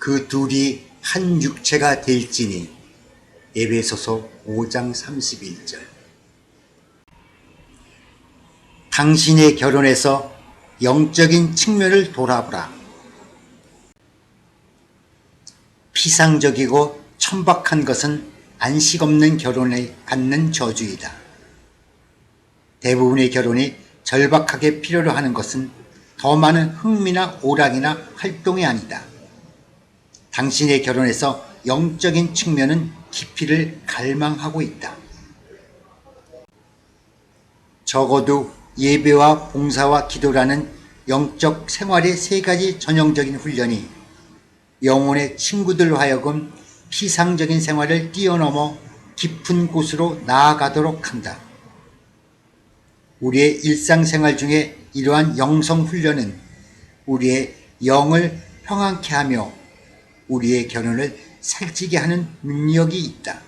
그 둘이 한 육체가 될지니. 에베소서 5장 31절. 당신의 결혼에서 영적인 측면을 돌아보라. 피상적이고 천박한 것은 안식 없는 결혼에 갖는 저주이다. 대부분의 결혼이 절박하게 필요로 하는 것은 더 많은 흥미나 오락이나 활동이 아니다. 당신의 결혼에서 영적인 측면은 깊이를 갈망하고 있다. 적어도 예배와 봉사와 기도라는 영적 생활의 세 가지 전형적인 훈련이 영혼의 친구들로 하여금 피상적인 생활을 뛰어넘어 깊은 곳으로 나아가도록 한다. 우리의 일상생활 중에 이러한 영성 훈련은 우리의 영을 평안케 하며 우리의 결혼을 살찌게 하는 능력이 있다.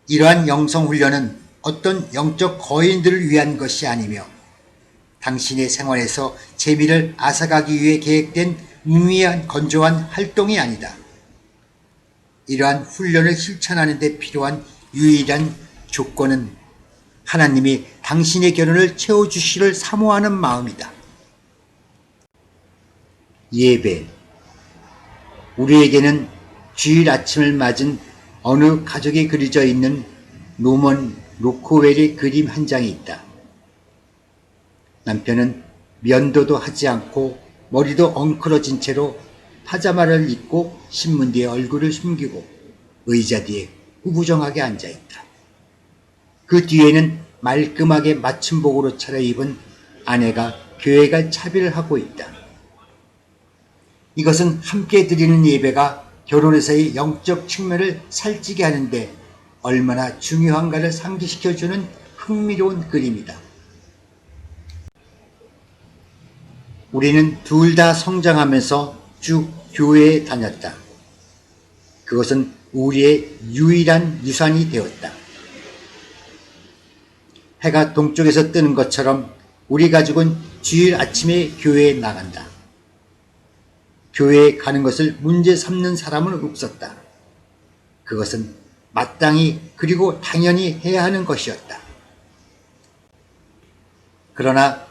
이러한 영성 훈련은 어떤 영적 거인들을 위한 것이 아니며 당신의 생활에서 재미를 앗아가기 위해 계획된 무의미한 건조한 활동이 아니다. 이러한 훈련을 실천하는 데 필요한 유일한 조건은 하나님이 당신의 결혼을 채워주시를 사모하는 마음이다. 예배. 우리에게는 주일 아침을 맞은 어느 가족에 그려져 있는 노먼 로코웰의 그림 한 장이 있다. 남편은 면도도 하지 않고 머리도 엉클어진 채로 파자마를 입고 신문 뒤에 얼굴을 숨기고 의자 뒤에 구부정하게 앉아있다. 그 뒤에는 말끔하게 맞춤복으로 차려입은 아내가 교회 갈 차비를 하고 있다. 이것은 함께 드리는 예배가 결혼에서의 영적 측면을 살찌게 하는데 얼마나 중요한가를 상기시켜주는 흥미로운 그림이다. 우리는 둘 다 성장하면서 쭉 교회에 다녔다. 그것은 우리의 유일한 유산이 되었다. 해가 동쪽에서 뜨는 것처럼 우리 가족은 주일 아침에 교회에 나간다. 교회에 가는 것을 문제 삼는 사람은 없었다. 그것은 마땅히 그리고 당연히 해야 하는 것이었다. 그러나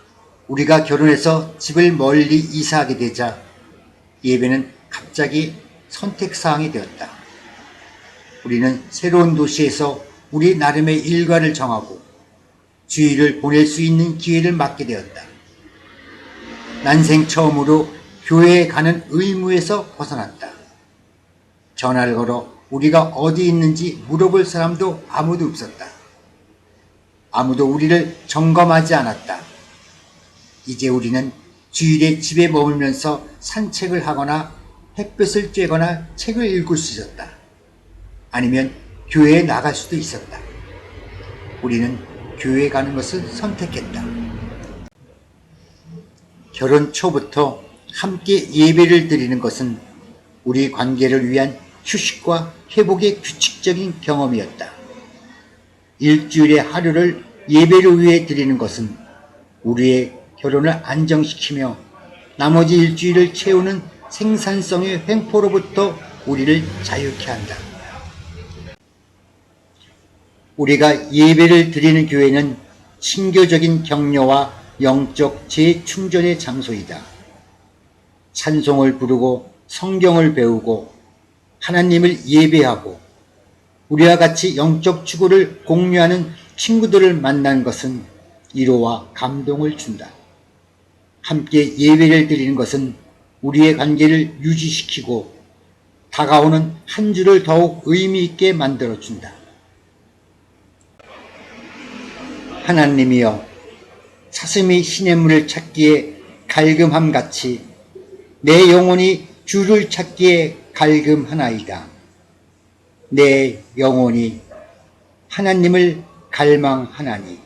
우리가 결혼해서 집을 멀리 이사하게 되자 예배는 갑자기 선택사항이 되었다. 우리는 새로운 도시에서 우리 나름의 일과를 정하고 주일을 보낼 수 있는 기회를 맡게 되었다. 난생 처음으로 교회에 가는 의무에서 벗어났다. 전화를 걸어 우리가 어디 있는지 물어볼 사람도 아무도 없었다. 아무도 우리를 점검하지 않았다. 이제 우리는 주일에 집에 머물면서 산책을 하거나 햇볕을 쬐거나 책을 읽을 수 있었다. 아니면 교회에 나갈 수도 있었다. 우리는 교회에 가는 것을 선택했다. 결혼 초부터 함께 예배를 드리는 것은 우리 관계를 위한 휴식과 회복의 규칙적인 경험이었다. 일주일의 하루를 예배를 위해 드리는 것은 우리의 결혼을 안정시키며 나머지 일주일을 채우는 생산성의 횡포로부터 우리를 자유케 한다. 우리가 예배를 드리는 교회는 신교적인 격려와 영적 재충전의 장소이다. 찬송을 부르고 성경을 배우고 하나님을 예배하고 우리와 같이 영적 추구를 공유하는 친구들을 만난 것은 위로와 감동을 준다. 함께 예배를 드리는 것은 우리의 관계를 유지시키고 다가오는 한 주를 더욱 의미 있게 만들어준다. 하나님이여, 사슴이 시냇물을 찾기에 갈금함같이 내 영혼이 주를 찾기에 갈금하나이다. 내 영혼이 하나님을 갈망하나니.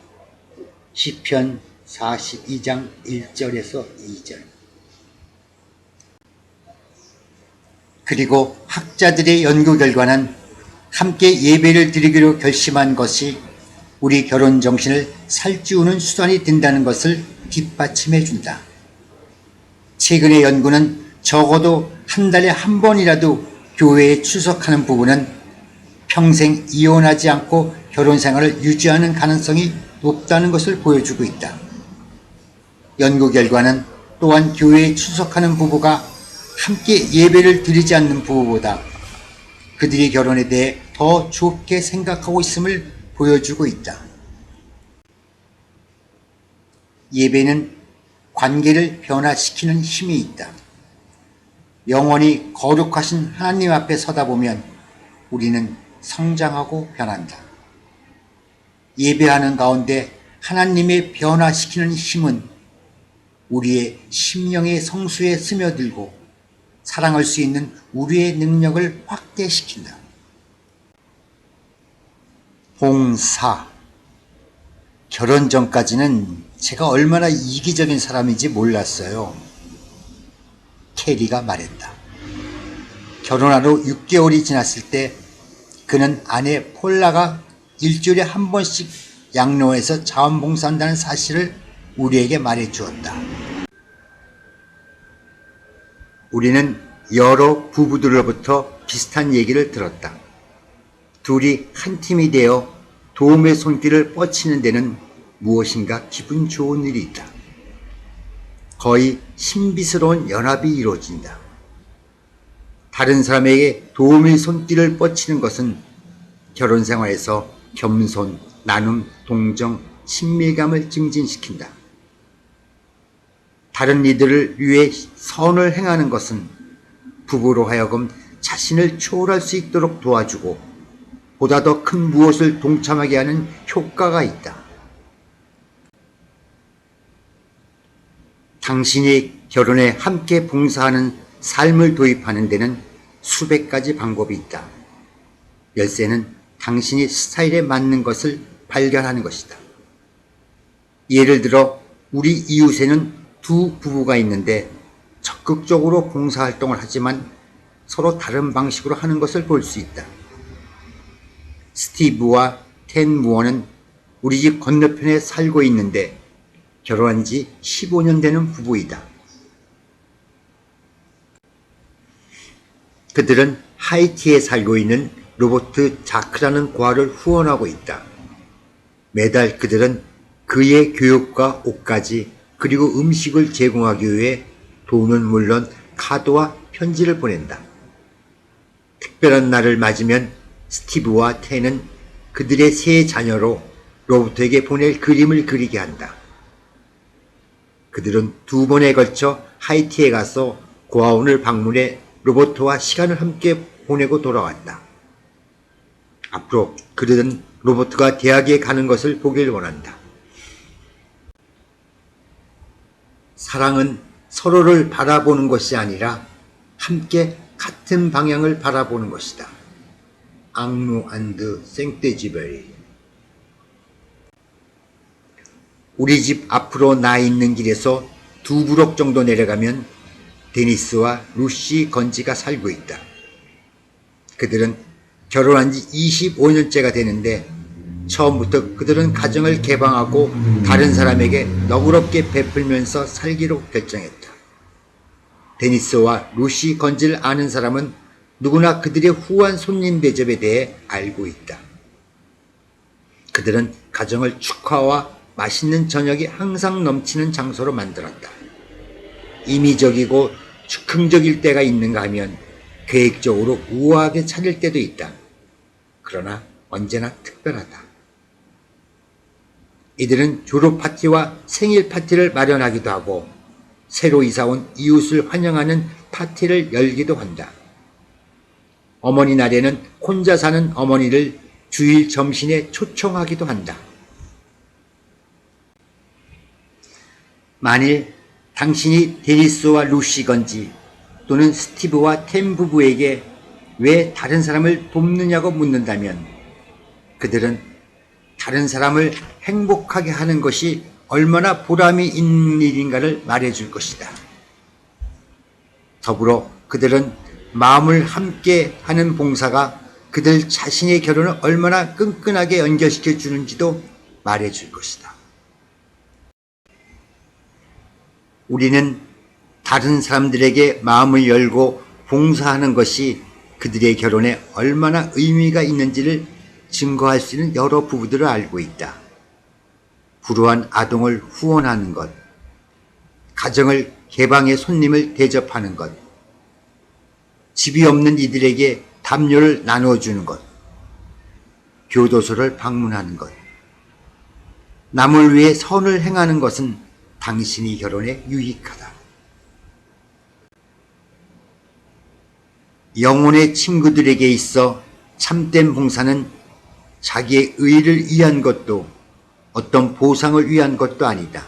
시편 42장 1절에서 2절. 그리고 학자들의 연구 결과는 함께 예배를 드리기로 결심한 것이 우리 결혼 정신을 살찌우는 수단이 된다는 것을 뒷받침해 준다. 최근의 연구는 적어도 한 달에 한 번이라도 교회에 출석하는 부부는 평생 이혼하지 않고 결혼 생활을 유지하는 가능성이 높다는 것을 보여주고 있다. 연구 결과는 또한 교회에 출석하는 부부가 함께 예배를 드리지 않는 부부보다 그들이 결혼에 대해 더 좋게 생각하고 있음을 보여주고 있다. 예배는 관계를 변화시키는 힘이 있다. 영원히 거룩하신 하나님 앞에 서다 보면 우리는 성장하고 변한다. 예배하는 가운데 하나님의 변화시키는 힘은 우리의 심령의 성수에 스며들고 사랑할 수 있는 우리의 능력을 확대시킨다. 봉사. 결혼 전까지는 제가 얼마나 이기적인 사람인지 몰랐어요. 캐리가 말했다. 결혼한 후 6개월이 지났을 때 그는 아내 폴라가 일주일에 한 번씩 양로에서 자원봉사한다는 사실을 우리에게 말해 주었다. 우리는 여러 부부들로부터 비슷한 얘기를 들었다. 둘이 한 팀이 되어 도움의 손길을 뻗치는 데는 무엇인가 기분 좋은 일이 있다. 거의 신비스러운 연합이 이루어진다. 다른 사람에게 도움의 손길을 뻗치는 것은 결혼 생활에서 겸손, 나눔, 동정, 친밀감을 증진시킨다. 다른 이들을 위해 선을 행하는 것은 부부로 하여금 자신을 초월할 수 있도록 도와주고 보다 더 큰 무엇을 동참하게 하는 효과가 있다. 당신이 결혼에 함께 봉사하는 삶을 도입하는 데는 수백 가지 방법이 있다. 열쇠는 당신이 스타일에 맞는 것을 발견하는 것이다. 예를 들어 우리 이웃에는 두 부부가 있는데 적극적으로 봉사활동을 하지만 서로 다른 방식으로 하는 것을 볼 수 있다. 스티브와 텐 무어는 우리 집 건너편에 살고 있는데 결혼한 지 15년 되는 부부이다. 그들은 하이티에 살고 있는 로버트 자크라는 고아를 후원하고 있다. 매달 그들은 그의 교육과 옷까지 그리고 음식을 제공하기 위해 돈은 물론 카드와 편지를 보낸다. 특별한 날을 맞으면 스티브와 텐은 그들의 세 자녀로 로버트에게 보낼 그림을 그리게 한다. 그들은 2번에 걸쳐 하이티에 가서 고아원을 방문해 로버트와 시간을 함께 보내고 돌아왔다. 앞으로 그들은 로버트가 대학에 가는 것을 보길 원한다. 사랑은 서로를 바라보는 것이 아니라 함께 같은 방향을 바라보는 것이다. 앙누 안드 생떼지베리. 우리 집 앞으로 나 있는 길에서 2브록 정도 내려가면 데니스와 루시 건지가 살고 있다. 그들은 결혼한 지 25년째가 되는데 처음부터 그들은 가정을 개방하고 다른 사람에게 너그럽게 베풀면서 살기로 결정했다. 데니스와 루시 건지를 아는 사람은 누구나 그들의 후한 손님 대접에 대해 알고 있다. 그들은 가정을 축하와 맛있는 저녁이 항상 넘치는 장소로 만들었다. 임의적이고 즉흥적일 때가 있는가 하면 계획적으로 우아하게 차릴 때도 있다. 그러나 언제나 특별하다. 이들은 졸업 파티와 생일 파티를 마련하기도 하고 새로 이사온 이웃을 환영하는 파티를 열기도 한다. 어머니 날에는 혼자 사는 어머니를 주일 점심에 초청하기도 한다. 만일 당신이 데니스와 루시 건지 또는 스티브와 텐 부부에게 왜 다른 사람을 돕느냐고 묻는다면 그들은 다른 사람을 행복하게 하는 것이 얼마나 보람이 있는 일인가를 말해줄 것이다. 더불어 그들은 마음을 함께 하는 봉사가 그들 자신의 결혼을 얼마나 끈끈하게 연결시켜 주는지도 말해줄 것이다. 우리는 다른 사람들에게 마음을 열고 봉사하는 것이 그들의 결혼에 얼마나 의미가 있는지를 증거할 수 있는 여러 부부들을 알고 있다. 불우한 아동을 후원하는 것, 가정을 개방해 손님을 대접하는 것, 집이 없는 이들에게 담요를 나누어주는 것, 교도소를 방문하는 것, 남을 위해 선을 행하는 것은 당신이 결혼에 유익하다. 영혼의 친구들에게 있어 참된 봉사는 자기의 의를 위한 것도 어떤 보상을 위한 것도 아니다.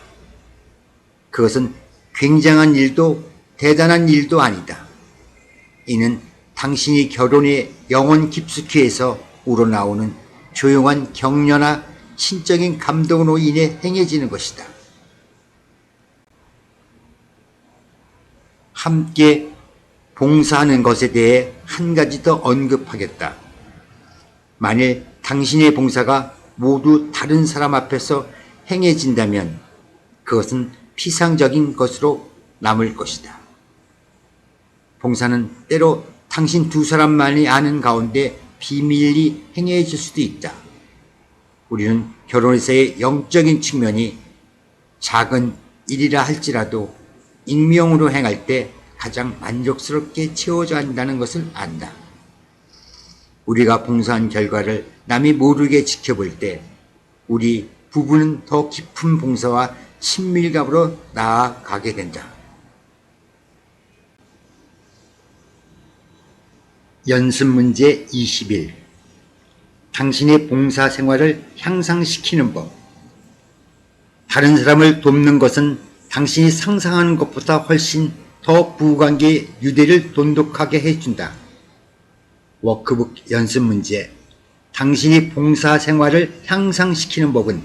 그것은 굉장한 일도 대단한 일도 아니다. 이는 당신이 결혼에 영혼 깊숙이 해서 우러나오는 조용한 격려나 신적인 감동으로 인해 행해지는 것이다. 함께 봉사하는 것에 대해 한 가지 더 언급하겠다. 만일 당신의 봉사가 모두 다른 사람 앞에서 행해진다면 그것은 피상적인 것으로 남을 것이다. 봉사는 때로 당신 두 사람만이 아는 가운데 비밀리 행해질 수도 있다. 우리는 결혼에서의 영적인 측면이 작은 일이라 할지라도 익명으로 행할 때 가장 만족스럽게 채워져 간다는 것을 안다. 우리가 봉사한 결과를 남이 모르게 지켜볼 때 우리 부부는 더 깊은 봉사와 친밀감으로 나아가게 된다. 연습 문제 21. 당신의 봉사 생활을 향상시키는 법. 다른 사람을 돕는 것은 당신이 상상하는 것보다 훨씬 더 부부관계의 유대를 돈독하게 해준다. 워크북 연습 문제. 당신이 봉사 생활을 향상시키는 법은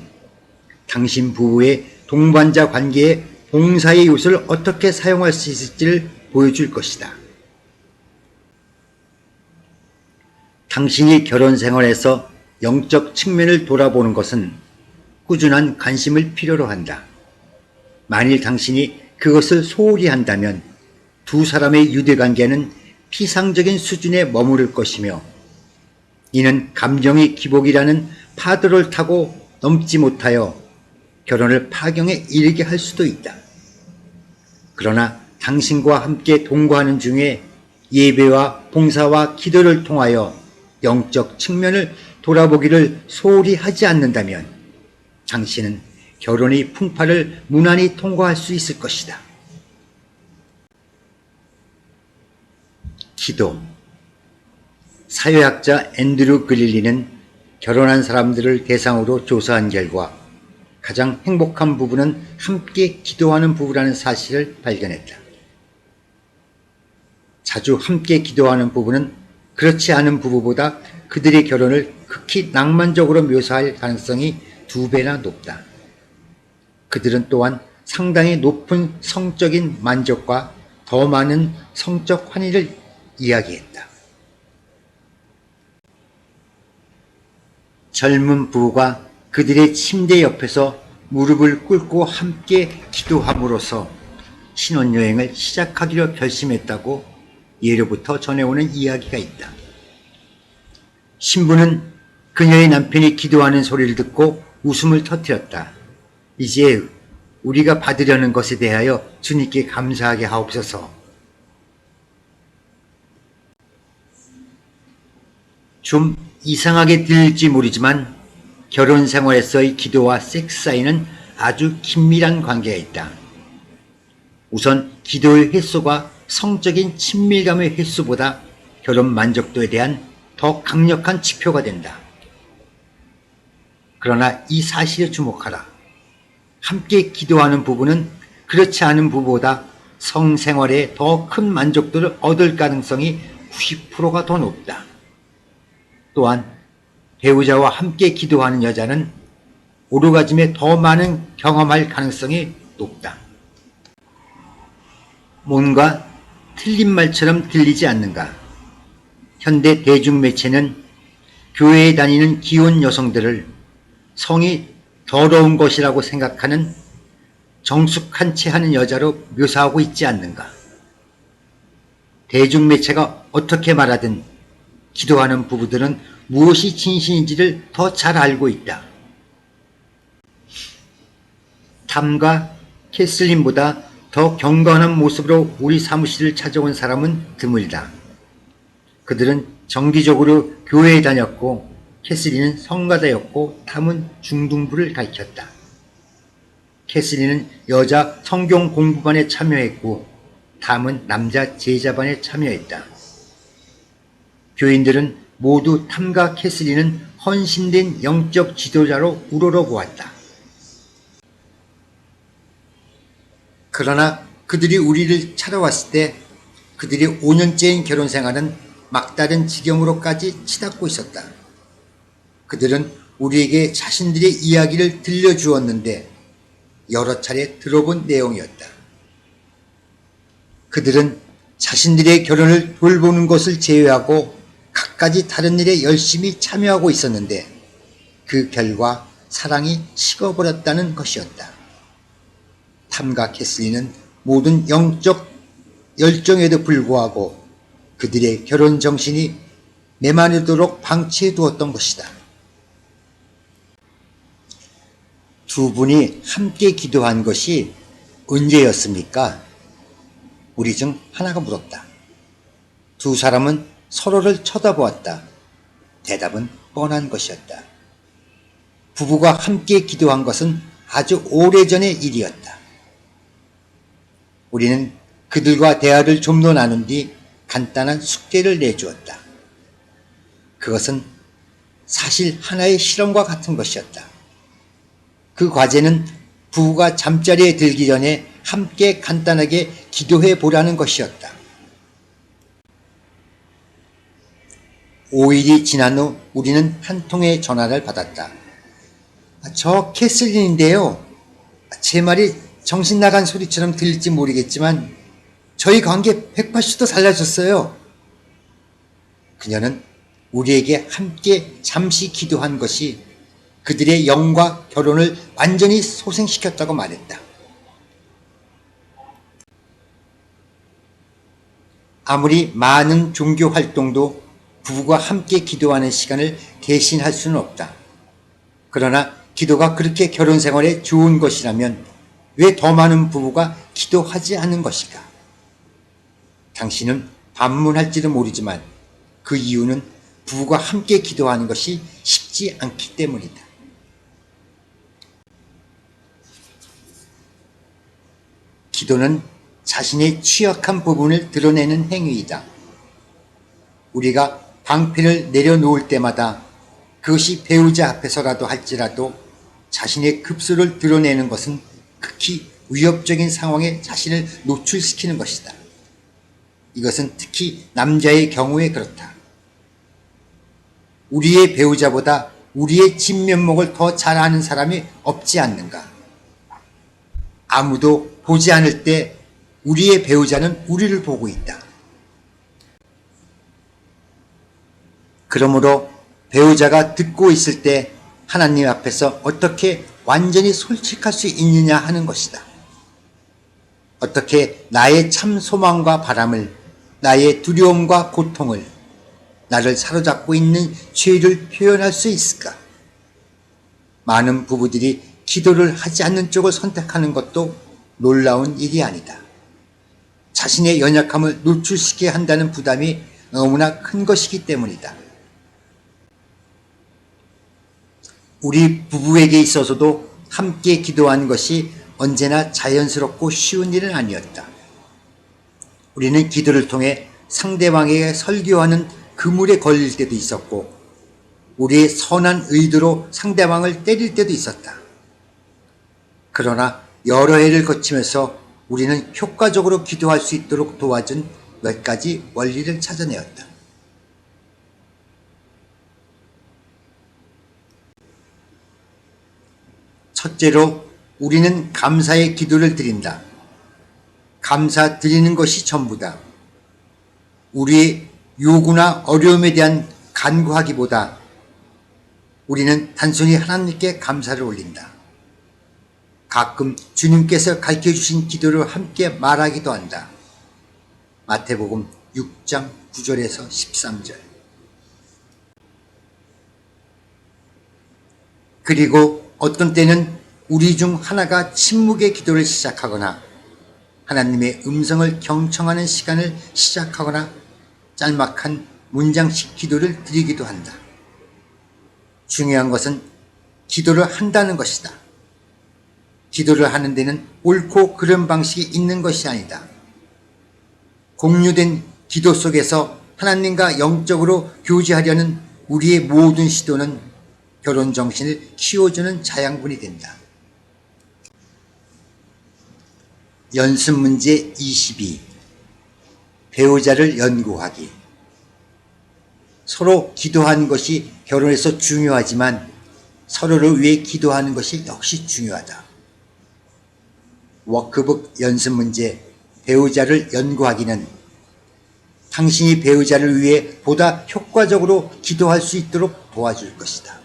당신 부부의 동반자 관계에 봉사의 요소를 어떻게 사용할 수 있을지를 보여줄 것이다. 당신이 결혼 생활에서 영적 측면을 돌아보는 것은 꾸준한 관심을 필요로 한다. 만일 당신이 그것을 소홀히 한다면 두 사람의 유대관계는 피상적인 수준에 머무를 것이며 이는 감정의 기복이라는 파도를 타고 넘지 못하여 결혼을 파경에 이르게 할 수도 있다. 그러나 당신과 함께 동거하는 중에 예배와 봉사와 기도를 통하여 영적 측면을 돌아보기를 소홀히 하지 않는다면 당신은 결혼의 풍파를 무난히 통과할 수 있을 것이다. 기도. 사회학자 앤드류 그릴리는 결혼한 사람들을 대상으로 조사한 결과 가장 행복한 부부는 함께 기도하는 부부라는 사실을 발견했다. 자주 함께 기도하는 부부는 그렇지 않은 부부보다 그들의 결혼을 극히 낭만적으로 묘사할 가능성이 2배나 높다. 그들은 또한 상당히 높은 성적인 만족과 더 많은 성적 환희를 이야기했다. 젊은 부부가 그들의 침대 옆에서 무릎을 꿇고 함께 기도함으로써 신혼여행을 시작하기로 결심했다고 예로부터 전해오는 이야기가 있다. 신부는 그녀의 남편이 기도하는 소리를 듣고 웃음을 터뜨렸다. 이제 우리가 받으려는 것에 대하여 주님께 감사하게 하옵소서. 좀 이상하게 들릴지 모르지만 결혼 생활에서의 기도와 섹스 사이는 아주 긴밀한 관계가 있다. 우선 기도의 횟수가 성적인 친밀감의 횟수보다 결혼 만족도에 대한 더 강력한 지표가 된다. 그러나 이 사실에 주목하라. 함께 기도하는 부부는 그렇지 않은 부부보다 성생활에 더 큰 만족도를 얻을 가능성이 90%가 더 높다. 또한 배우자와 함께 기도하는 여자는 오르가즘에 더 많은 경험할 가능성이 높다. 뭔가 틀린 말처럼 들리지 않는가? 현대 대중매체는 교회에 다니는 기혼 여성들을 성이 더러운 것이라고 생각하는 정숙한 채 하는 여자로 묘사하고 있지 않는가? 대중매체가 어떻게 말하든 기도하는 부부들은 무엇이 진실인지를 더 잘 알고 있다. 탐과 캐슬린보다 더 경건한 모습으로 우리 사무실을 찾아온 사람은 드물다. 그들은 정기적으로 교회에 다녔고 캐슬린은 성가대였고 탐은 중등부를 가르쳤다. 캐슬린은 여자 성경 공부반에 참여했고 탐은 남자 제자반에 참여했다. 교인들은 모두 탐과 캐슬린은 헌신된 영적 지도자로 우러러보았다. 그러나 그들이 우리를 찾아왔을 때 그들이 5년째인 결혼 생활은 막다른 지경으로까지 치닫고 있었다. 그들은 우리에게 자신들의 이야기를 들려주었는데 여러 차례 들어본 내용이었다. 그들은 자신들의 결혼을 돌보는 것을 제외하고 갖가지 다른 일에 열심히 참여하고 있었는데 그 결과 사랑이 식어버렸다는 것이었다. 탐과 캐슬린은 모든 영적 열정에도 불구하고 그들의 결혼 정신이 메마르도록 방치해 두었던 것이다. 두 분이 함께 기도한 것이 언제였습니까? 우리 중 하나가 물었다. 두 사람은 서로를 쳐다보았다. 대답은 뻔한 것이었다. 부부가 함께 기도한 것은 아주 오래전의 일이었다. 우리는 그들과 대화를 좀 더 나눈 뒤 간단한 숙제를 내주었다. 그것은 사실 하나의 실험과 같은 것이었다. 그 과제는 부부가 잠자리에 들기 전에 함께 간단하게 기도해 보라는 것이었다. 5일이 지난 후 우리는 한 통의 전화를 받았다. 저 캐슬린인데요. 제 말이 정신 나간 소리처럼 들릴지 모르겠지만 저희 관계 180도 달라졌어요. 그녀는 우리에게 함께 잠시 기도한 것이 그들의 영과 결혼을 완전히 소생시켰다고 말했다. 아무리 많은 종교 활동도 부부가 함께 기도하는 시간을 대신할 수는 없다. 그러나 기도가 그렇게 결혼 생활에 좋은 것이라면 왜 더 많은 부부가 기도하지 않는 것일까? 당신은 반문할지도 모르지만 그 이유는 부부가 함께 기도하는 것이 쉽지 않기 때문이다. 기도는 자신의 취약한 부분을 드러내는 행위이다. 우리가 방패를 내려놓을 때마다 그것이 배우자 앞에서라도 할지라도 자신의 급소를 드러내는 것은 극히 위협적인 상황에 자신을 노출시키는 것이다. 이것은 특히 남자의 경우에 그렇다. 우리의 배우자보다 우리의 진면목을 더 잘 아는 사람이 없지 않는가? 아무도 보지 않을 때 우리의 배우자는 우리를 보고 있다. 그러므로 배우자가 듣고 있을 때 하나님 앞에서 어떻게 완전히 솔직할 수 있느냐 하는 것이다. 어떻게 나의 참 소망과 바람을, 나의 두려움과 고통을, 나를 사로잡고 있는 죄를 표현할 수 있을까? 많은 부부들이 기도를 하지 않는 쪽을 선택하는 것도 놀라운 일이 아니다. 자신의 연약함을 노출시켜야 한다는 부담이 너무나 큰 것이기 때문이다. 우리 부부에게 있어서도 함께 기도하는 것이 언제나 자연스럽고 쉬운 일은 아니었다. 우리는 기도를 통해 상대방에게 설교하는 그물에 걸릴 때도 있었고 우리의 선한 의도로 상대방을 때릴 때도 있었다. 그러나 여러 해를 거치면서 우리는 효과적으로 기도할 수 있도록 도와준 몇 가지 원리를 찾아내었다. 첫째로 우리는 감사의 기도를 드린다. 감사 드리는 것이 전부다. 우리의 요구나 어려움에 대한 간구하기보다 우리는 단순히 하나님께 감사를 올린다. 가끔 주님께서 가르쳐 주신 기도를 함께 말하기도 한다. 마태복음 6장 9절에서 13절. 그리고 어떤 때는 우리 중 하나가 침묵의 기도를 시작하거나 하나님의 음성을 경청하는 시간을 시작하거나 짤막한 문장식 기도를 드리기도 한다. 중요한 것은 기도를 한다는 것이다. 기도를 하는 데는 옳고 그른 방식이 있는 것이 아니다. 공유된 기도 속에서 하나님과 영적으로 교제하려는 우리의 모든 시도는 결혼 정신을 키워주는 자양분이 된다. 연습 문제 22. 배우자를 연구하기. 서로 기도하는 것이 결혼에서 중요하지만 서로를 위해 기도하는 것이 역시 중요하다. 워크북 연습 문제 배우자를 연구하기는 당신이 배우자를 위해 보다 효과적으로 기도할 수 있도록 도와줄 것이다.